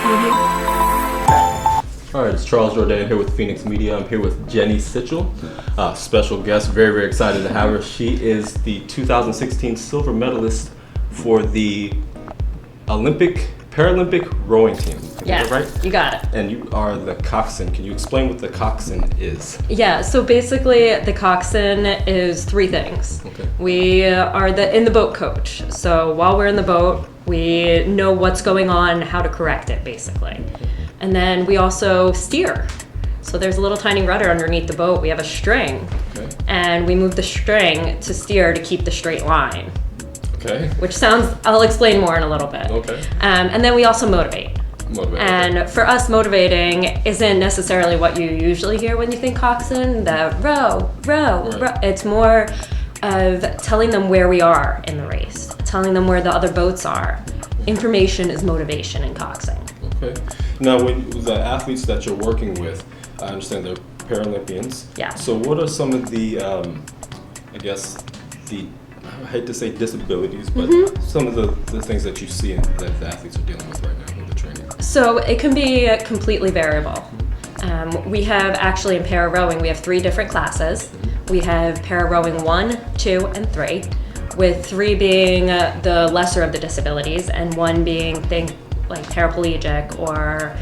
All right, it's Charles Jourdan here with Phoenix Media. I'm here with Jenny Sichel, special guest. Very, very excited to have her. She is the 2016 silver medalist for the Paralympic rowing team. Yeah, is that right? You got it. And you are the coxswain. Can you explain what the coxswain is? Yeah, so basically the coxswain is three things. Okay. We are in the boat coach. So while we're in the boat, we know what's going on, how to correct it, basically. And then we also steer. So there's a little tiny rudder underneath the boat. We have a string. Okay. And we move the string to steer to keep the straight line. Okay. Which I'll explain more in a little bit. Okay. And then we also motivate. And for us, motivating isn't necessarily what you usually hear when you think coxswain, the row. Right. It's more of telling them where we are in the race, telling them where the other boats are. Information is motivation in coxswain. Okay. Now, when the athletes that you're working with, I understand they're Paralympians. Yeah. So what are some of the, I hate to say disabilities, but some of the things that you see that the athletes are dealing with right now in the training? So it can be completely variable. We have actually in para rowing, we have 3 different classes. We have para rowing 1, 2, and 3, with 3 being the lesser of the disabilities and 1 being like paraplegic or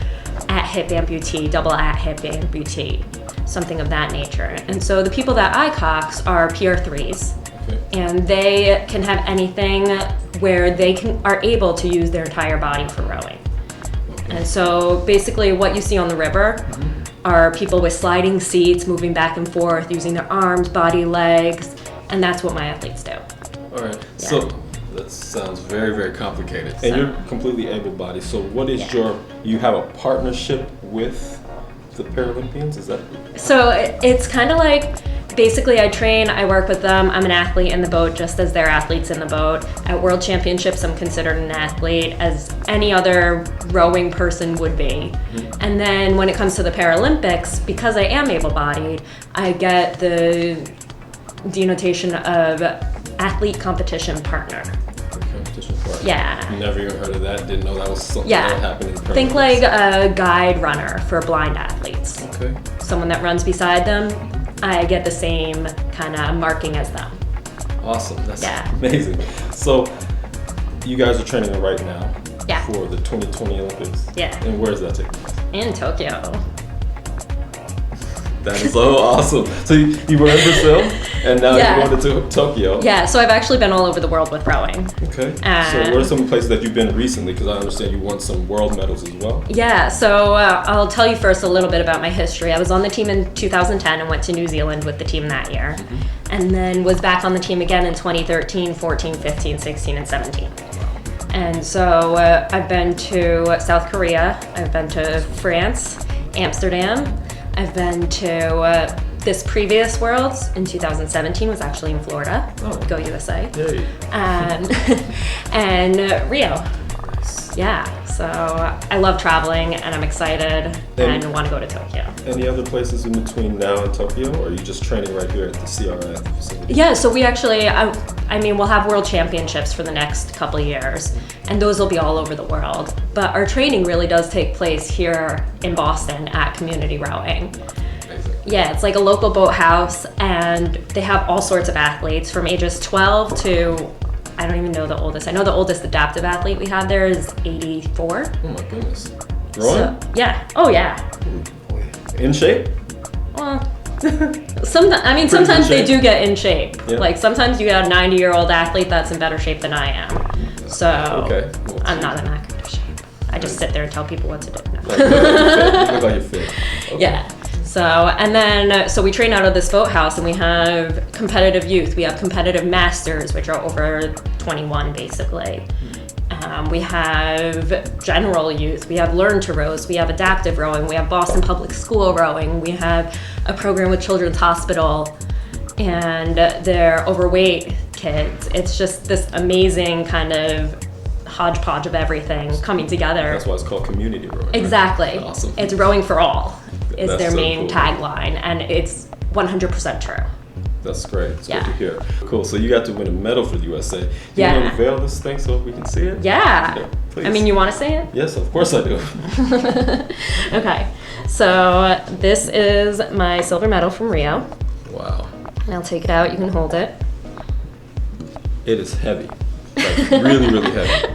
at-hip amputee, double at-hip amputee, something of that nature. And so the people that I cox are PR3s. Okay. And they can have anything where they are able to use their entire body for rowing. Okay. And so basically what you see on the river are people with sliding seats, moving back and forth, using their arms, body, legs, and that's what my athletes do. All right. Yeah. So that sounds very, very complicated. And you're completely able-bodied. So what is you have a partnership with the Paralympians? Is that? So it's kind of like, basically I train, I work with them, I'm an athlete in the boat just as they're athletes in the boat. At World Championships, I'm considered an athlete as any other rowing person would be. And then when it comes to the Paralympics, because I am able-bodied, I get the denotation of athlete competition partner. Competition partner. Yeah. Never even heard of that. Didn't know that was something Yeah. that happened in the Paralympics. Think like a guide runner for blind athletes. Okay. Someone that runs beside them, I get the same kind of marking as them. Awesome. That's amazing. So you guys are training right now for the 2020 Olympics. Yeah. And where is that taking place? In Tokyo. That is so awesome. So you were in Brazil, and now you're going to Tokyo. Yeah, so I've actually been all over the world with rowing. Okay. So what are some places that you've been recently? Because I understand you won some world medals as well. Yeah, so I'll tell you first a little bit about my history. I was on the team in 2010 and went to New Zealand with the team that year. And then was back on the team again in 2013, 14, 15, 16, and 17. And so I've been to South Korea, I've been to France, Amsterdam, I've been to this previous Worlds in 2017 was actually in Florida. Oh. Go USA. Yay. And Rio. Yeah, so I love traveling and I'm excited and want to go to Tokyo. Any other places in between now and Tokyo, or are you just training right here at the CRF facility? Yeah, so we actually, we'll have World Championships for the next couple of years, and those will be all over the world. But our training really does take place here in Boston at Community Rowing. Amazing. Yeah, it's like a local boathouse, and they have all sorts of athletes from ages 12 to, I don't even know the oldest. I know the oldest adaptive athlete we have there is 84. Oh my goodness. Rowing? Yeah. Oh yeah. In shape? Well, sometimes they do get in shape. Yeah. Like sometimes you got a 90-year-old athlete that's in better shape than I am. So Well, I'm not in that kind of shape. I just sit there and tell people what to do. No. You look like you're fit. Okay. Yeah. So we train out of this boathouse, and we have competitive youth. We have competitive masters, which are over 21 basically. We have general youth. We have learn to rows. We have adaptive rowing. We have Boston Public School rowing. We have a program with Children's Hospital, and they're overweight kids. It's just this amazing kind of hodgepodge of everything coming together. That's why it's called community rowing. Right? Exactly. Awesome. It's rowing for all is That's their so main cool. tagline, and it's 100% true. That's great. It's Yeah. good to hear. Cool. So you got to win a medal for the USA. Do you Yeah. want to unveil this thing so we can see it? Yeah. Please. I mean, you want to say it? Yes, of course I do. Okay. So this is my silver medal from Rio. Wow. And I'll take it out. You can hold it. It is heavy. Like really, really heavy.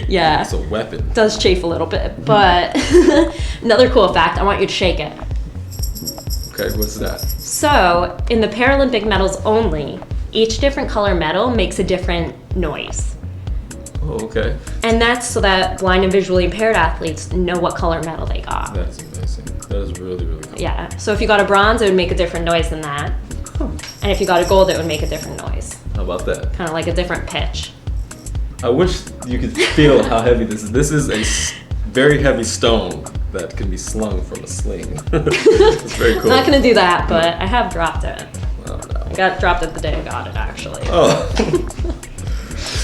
Yeah. It's a weapon. It does chafe a little bit, but another cool fact, I want you to shake it. Okay, what's that? So, in the Paralympic medals only, each different color medal makes a different noise. Oh, okay. And that's so that blind and visually impaired athletes know what color medal they got. That's amazing. That is really, really cool. Yeah. So if you got a bronze, it would make a different noise than that. And if you got a gold, it would make a different noise. How about that? Kind of like a different pitch. I wish you could feel how heavy this is. This is a very heavy stone that can be slung from a sling. It's very cool. Not gonna do that, but I have dropped it. Oh, no. I dropped it the day I got it, actually. Oh.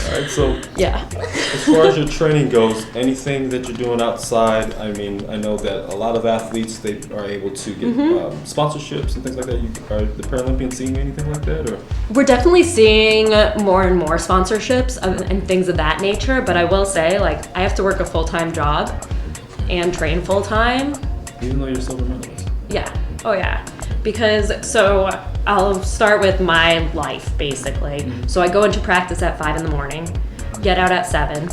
All right, so Yeah. as far as your training goes, anything that you're doing outside, I mean, I know that a lot of athletes, they are able to get sponsorships and things like that. Are the Paralympians seeing anything like that? Or? We're definitely seeing more and more sponsorships and things of that nature, but I will say, like, I have to work a full-time job and train full-time. Even though you're a silver medalist? Yeah. Oh, yeah. Because, so I'll start with my life, basically. So I go into practice at 5 in the morning, get out at 7,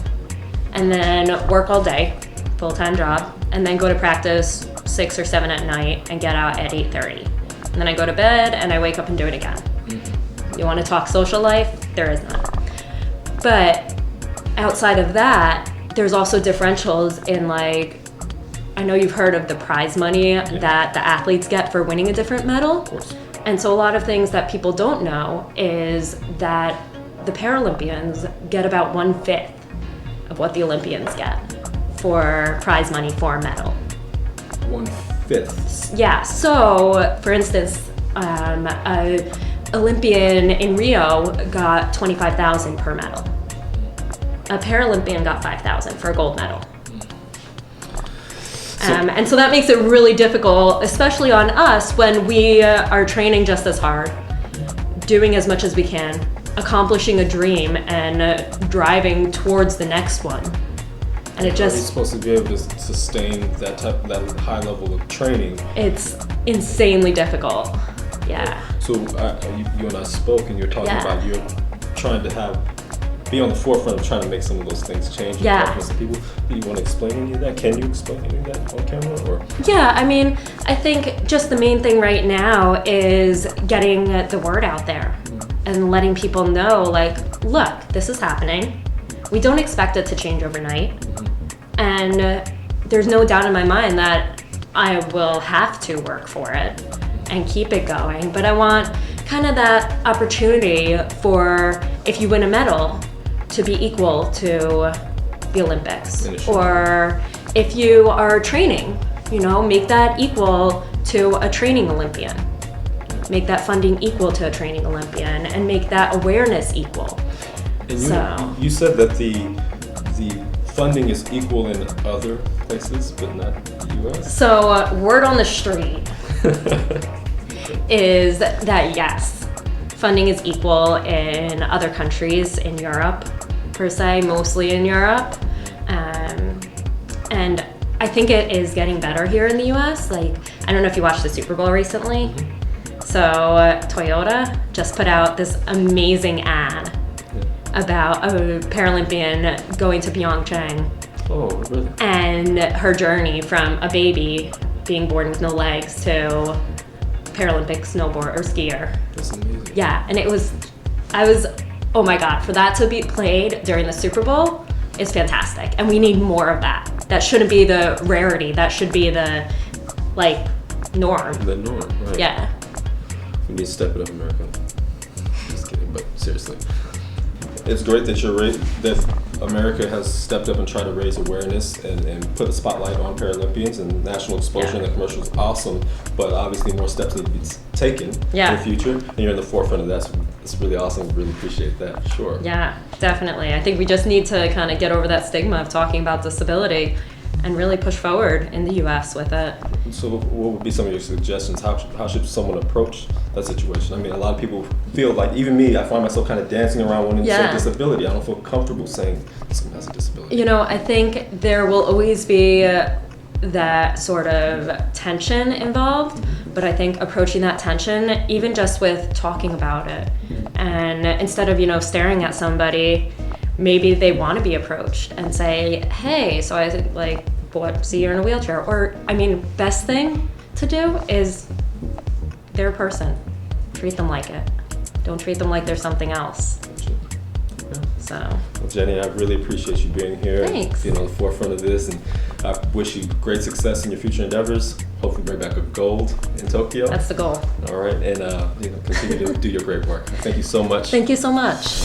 and then work all day, full-time job, and then go to practice 6 or 7 at night and get out at 8:30. And then I go to bed and I wake up and do it again. You want to talk social life? There is none. But outside of that, there's also differentials in, like, I know you've heard of the prize money that the athletes get for winning a different medal. Of course. And so a lot of things that people don't know is that the Paralympians get about 1/5 of what the Olympians get for prize money for a medal. 1/5. Yeah, so for instance, a Olympian in Rio got $25,000 per medal. A Paralympian got $5,000 for a gold medal. And so that makes it really difficult, especially on us when we are training just as hard, doing as much as we can, accomplishing a dream and driving towards the next one. And it How are you just, supposed to be able to sustain that high level of training? it's insanely difficult. Yeah. So you and I spoke, and you're talking Yeah. about you're trying to be on the forefront of trying to make some of those things change. and Yeah. talking to some people. Do you want to explain any of that? Can you explain any of that on camera? Or Yeah, I mean, I think just the main thing right now is getting the word out there and letting people know, like, look, this is happening. We don't expect it to change overnight. And there's no doubt in my mind that I will have to work for it and keep it going. But I want kind of that opportunity for, if you win a medal, to be equal to the Olympics. Or if you are training, make that equal to a training Olympian. Make that funding equal to a training Olympian and make that awareness equal. and you said that the funding is equal in other places, but not the U.S. So word on the street is that yes, funding is equal in other countries in Europe, per se, mostly in Europe. And I think it is getting better here in the US. Like, I don't know if you watched the Super Bowl recently. So Toyota just put out this amazing ad about a Paralympian going to Pyeongchang. Oh, really? And her journey from a baby being born with no legs to Paralympic snowboard or skier. That's amazing. Yeah, and oh my God, for that to be played during the Super Bowl is fantastic. And we need more of that. That shouldn't be the rarity. That should be the, norm. The norm, right? Yeah. We need to step it up, America. Just kidding, but seriously. It's great that that America has stepped up and tried to raise awareness and put a spotlight on Paralympians, and national exposure in the commercial is awesome, but obviously more steps need to be taken in the future, and you're in the forefront of that, so it's really awesome. Really appreciate that, sure. Yeah, definitely. I think we just need to kind of get over that stigma of talking about disability and really push forward in the U.S. with it. So what would be some of your suggestions? How should someone approach that situation? I mean, a lot of people feel like, even me, I find myself kind of dancing around wanting to say disability. I don't feel comfortable saying someone has a disability. You know, I think there will always be that sort of tension involved, but I think approaching that tension, even just with talking about it, and instead of, you know, staring at somebody, maybe they want to be approached and say, hey, so I like, see you're in a wheelchair. Or, I mean, best thing to do is they're a person. Treat them like it. Don't treat them like they're something else. So. Well, Jenny, I really appreciate you being here. Thanks. And being on the forefront of this, and I wish you great success in your future endeavors. Hopefully bring back a gold in Tokyo. That's the goal. All right, and you know, continue to do your great work. Thank you so much. Thank you so much.